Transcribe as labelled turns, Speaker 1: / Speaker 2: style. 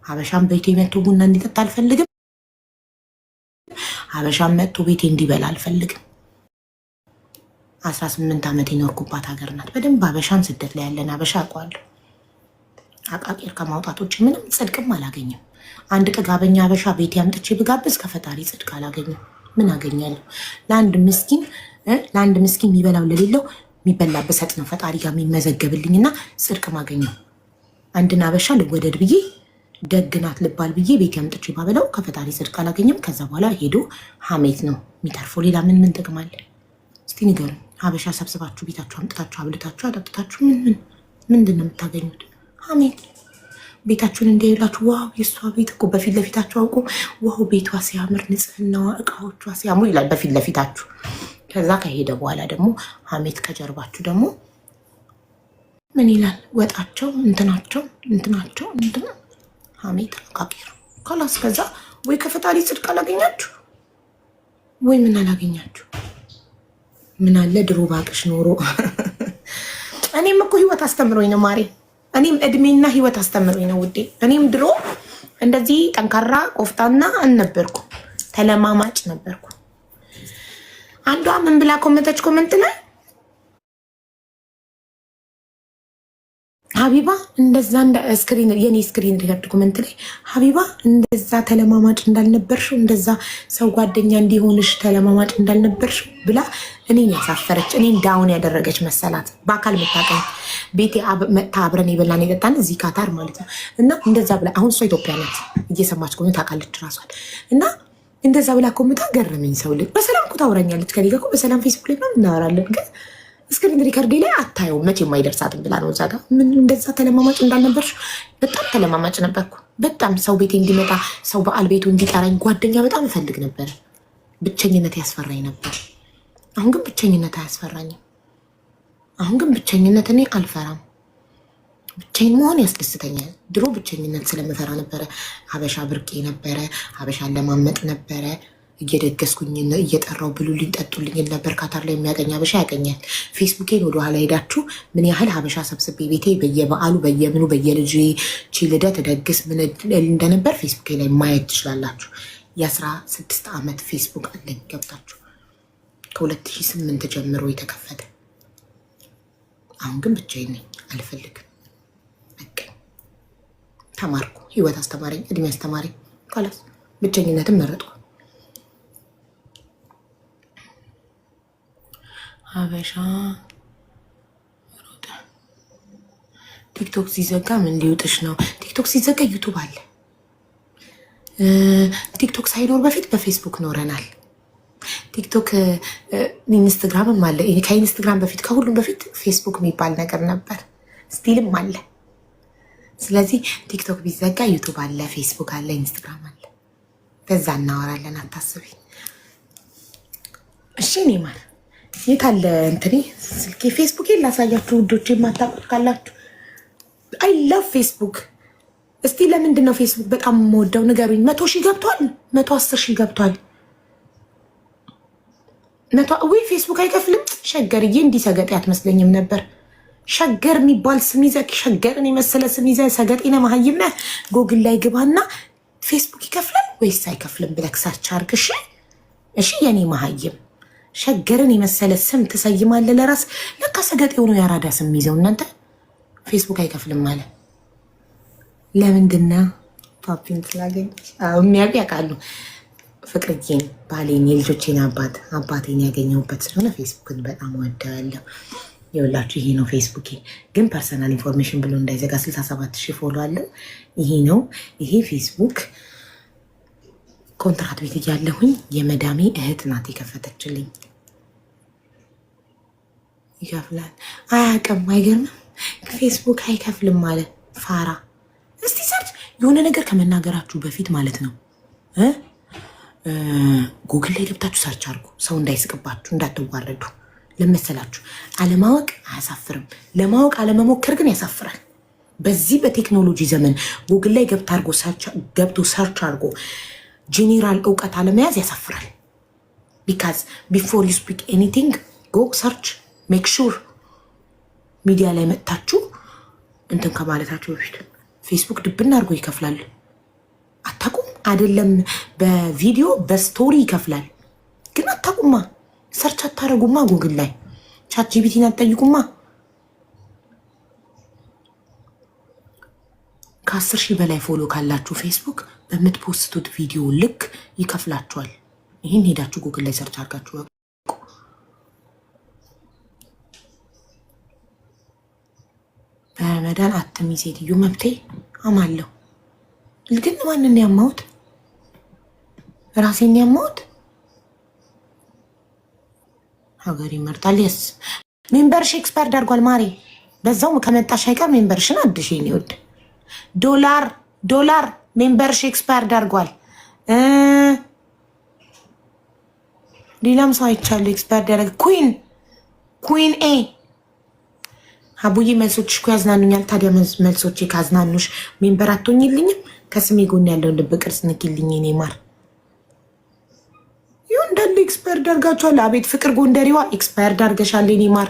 Speaker 1: ሀበሻም ቤቴ መጥቶ ቡና እንዲጠጣ አልፈልግም። ሀበሻም መጥቶ ቤቴ እንዲበላ አልፈልግም። 18 ዓመት የኖርኩባት ሀገር ናት። በደንብ ሀበሻን ስደት ላይ ያለን ሀበሻ አውቀዋለሁ። አቃቂር ከማውጣት ውጭ ምንም ጽድቅም አላገኝም። አንድ ጥጋበኛ ሀበሻ ቤቴ አምጥቼ ብጋብዝ ከፈጣሪ ጽድቅ አላገኝም። ምን አገኛለሁ? ለአንድ ምስኪን የሚበላው ለሌለው የሚበላ ብሰጥ ነው ፈጣሪ ጋር የሚመዘገብልኝና ጽድቅ ማገኘው። አንድን ሀበሻ ልወደድ ብዬ ደግናት ልባል ብዬ ቤቴ አምጥቼ ባበላው ከፈጣሪ ጽድቅ አላገኝም። ከዛ በኋላ ሄዶ ሀሜት ነው የሚተርፈው። ሌላ ምን ጥቅም አለ? እስቲ ንገሩ። ሀበሻ ሰብስባችሁ ቤታችሁ አምጥታችሁ አብልታችሁ አጠጥታችሁ ምንድን ነው የምታገኙት? ሀሜት። ቤታችሁን እንዲያዩላችሁ ዋው የእሷ ቤት እኮ በፊት ለፊታችሁ አውቁ ዋው ቤቷ ሲያምር ንጽህናዋ እቃዎቿ ሲያምሩ ይላል በፊት ለፊታችሁ። ከዛ ከሄደ በኋላ ደግሞ ሀሜት ከጀርባችሁ ደግሞ ምን ይላል? ወጣቸው እንትናቸው ሀሜት አቃቂሩ ካላስ። ከዛ ወይ ከፈጣሪ ጽድቅ አላገኛችሁ ወይ ምን አላገኛችሁ። ምን አለ ድሮ ባቅሽ ኖሮ። እኔም እኮ ህይወት አስተምሮኝ ነው ማሬ። እኔም እድሜና ህይወት አስተምሮኝ ነው ውዴ። እኔም ድሮ እንደዚህ ጠንካራ ቆፍጣና አልነበርኩ፣ ተለማማጭ ነበርኩ። አንዷ ምን ብላ ኮመንተች? ኮመንት ላይ ሀቢባ እንደዛ ስክሪን የኔ ስክሪን ሪከርድ ኮመንት ላይ ሀቢባ እንደዛ ተለማማጭ እንዳልነበርሽው እንደዛ ሰው ጓደኛ እንዲሆንሽ ተለማማጭ እንዳልነበርሽው ብላ እኔን ያሳፈረች፣ እኔን ዳውን ያደረገች መሰላት። በአካል መታቀኝ ቤቴ መጥታ አብረን የበላን የጠጣን እዚህ ካታር ማለት ነው። እና እንደዛ ብላ አሁን እሷ ኢትዮጵያ ናት እየሰማች ከሆነ ታውቃለች ራሷል። እና እንደዛ ብላ ኮምታ ገረመኝ። ሰው ልጅ በሰላም እኮ ታወራኛለች ከኔ ጋር እኮ በሰላም ፌስቡክ ላይ ምናምን እናወራለን ግን ስክሪን ሪከርዴ ላይ አታየው መቼም አይደርሳትም ብላ ነው እዛ ጋር። ምን እንደዛ ተለማማጭ እንዳልነበርሽ? በጣም ተለማማጭ ነበርኩ። በጣም ሰው ቤቴ እንዲመጣ ሰው በዓል ቤቱ እንዲጠራኝ ጓደኛ በጣም እፈልግ ነበር። ብቸኝነት ያስፈራኝ ነበር። አሁን ግን ብቸኝነት አያስፈራኝም። አሁን ግን ብቸኝነት እኔ አልፈራም። ብቻዬን መሆን ያስደስተኛል። ድሮ ብቸኝነት ስለምፈራ ነበረ ሀበሻ ብርቄ ነበረ። ሀበሻን ለማመጥ ነበረ እየደገስኩኝ እየጠራው ብሉልኝ ጠጡልኝ ነበር። ካታር ላይ የሚያገኝ ሀበሻ ያገኛል። ፌስቡኬን ወደኋላ ሄዳችሁ ምን ያህል ሀበሻ ሰብስቤ ቤቴ በየበዓሉ በየምኑ በየልጅ ልደት ደግስ ምን እንደነበር ፌስቡኬ ላይ ማየት ትችላላችሁ። የ16 ዓመት ፌስቡክ አለኝ ገብታችሁ ከ2008 ጀምሮ የተከፈተ። አሁን ግን ብቻዬን ነኝ፣ አልፈልግም። ተማርኩ፣ ህይወት አስተማረኝ፣ እድሜ አስተማረኝ። ካላስ ብቸኝነትን መረጥኩ። ሀበሻ ሮጠ። ቲክቶክ ሲዘጋ ምን ሊውጥሽ ነው? ቲክቶክ ሲዘጋ ዩቱብ አለ። ቲክቶክ ሳይኖር በፊት በፌስቡክ ኖረናል። ቲክቶክ ኢንስትግራምም አለ። ከኢንስትግራም በፊት ከሁሉም በፊት ፌስቡክ የሚባል ነገር ነበር፣ ስቲልም አለ። ስለዚህ ቲክቶክ ቢዘጋ ዩቱብ አለ፣ ፌስቡክ አለ፣ ኢንስትግራም አለ። በዛ እናወራለን፣ አታስቢ እሺ። እኔ ማለት የት አለ እንትኔ ስልኬ? ፌስቡኬን ላሳያችሁ ውዶች፣ የማታውቁት ካላችሁ። አይ ላቭ ፌስቡክ። እስቲ ለምንድን ነው ፌስቡክ በጣም የምወደው ንገሩኝ። 100 ሺህ ገብቷል፣ 110 ሺህ ገብቷል። ወይ ፌስቡክ አይከፍልም። ሸገርዬ እንዲህ ሰገጤ አትመስለኝም ነበር። ሸገር የሚባል ስም ይዘህ ሸገርን የመሰለ ስም ይዘህ ሰገጤነ መሀይም ነህ። ጎግል ላይ ግባና ፌስቡክ ይከፍላል ወይስ አይከፍልም ብለህ ሰርች አድርግ። እሺ የኔ መሀይም ሸገርን የመሰለ ስም ትሰይማለህ ለራስ። ለካ ሰገጤ ሆኖ ያራዳ ስም ይዘው እናንተ ፌስቡክ አይከፍልም ማለት ለምንድን ነው? ፓፒን ስላገኝ የሚያውቁ ያውቃሉ። ፍቅርዬን፣ ባሌን፣ የልጆቼን አባቴን ያገኘሁበት ስለሆነ ፌስቡክን በጣም ወደዋለሁ። የሁላችሁ ይሄ ነው ፌስቡኬ። ግን ፐርሰናል ኢንፎርሜሽን ብሎ እንዳይዘጋ 67 ሺህ ፎሎ አለው። ይሄ ነው ይሄ ፌስቡክ። ኮንትራት ቤት እያለሁኝ የመዳሜ እህት ናት የከፈተችልኝ። ይከፍላል አያውቅም። አይገርምም? ፌስቡክ አይከፍልም ማለት ፋራ። እስቲ ሰርች የሆነ ነገር ከመናገራችሁ በፊት ማለት ነው ጉግል ላይ ገብታችሁ ሰርች አድርጉ። ሰው እንዳይስቅባችሁ፣ እንዳትዋረዱ። ለመሰላችሁ አለማወቅ አያሳፍርም። ለማወቅ አለመሞከር ግን ያሳፍራል። በዚህ በቴክኖሎጂ ዘመን ጉግል ላይ ገብቶ ሰርች አድርጎ ጄኔራል እውቀት አለመያዝ ያሳፍራል። ቢካዝ ቢፎር ዩ ስፒክ ኤኒቲንግ ጎ ሰርች ሜክ ሹር። ሚዲያ ላይ መጥታችሁ እንትን ከማለታችሁ በፊት ፌስቡክ ድብና አድርጎ ይከፍላል። አይደለም በቪዲዮ በስቶሪ ይከፍላል። ግን አታውቁማ፣ ሰርች አታረጉማ፣ ጉግል ላይ ቻት ጂፒቲን አትጠይቁማ። ከ10 ሺህ በላይ ፎሎ ካላችሁ ፌስቡክ በምትፖስቱት ቪዲዮ ልክ ይከፍላችኋል። ይህን ሄዳችሁ ጉግል ላይ ሰርች አድርጋችሁ በረመዳን አትሚ ሴትዮ መብቴ አማለሁ። ግን ማንን ያማሁት? ራሴን ያማሁት። ሀገር ይመርጣል። የስ ሜምበርሽ ኤክስፓየርድ አድርጓል ማሬ። በዛው ከመጣሽ አይቀር ሜምበርሽን አድሽ የኔ ውድ። ዶላር ሜምበርሽ ኤክስፓየርድ አድርጓል። ሌላም ሰው አይቻለሁ ኤክስፓየርድ ያደረገ ኩዊን ኤ አቡዬ መልሶችሽ እኮ ያዝናኑኛል። ታዲያ መልሶቼ ካዝናኑሽ ሜምበር አትሆኝልኝም? ከስሜ ጎን ያለውን ልብ ቅርጽ ንኪልኝ የኔ ማር። ይሁን እንዳለ ኤክስፓየርድ አድርጋችኋል። አቤት ፍቅር ጎንደሬዋ ኤክስፓየርድ አድርገሻል የኔ ማር።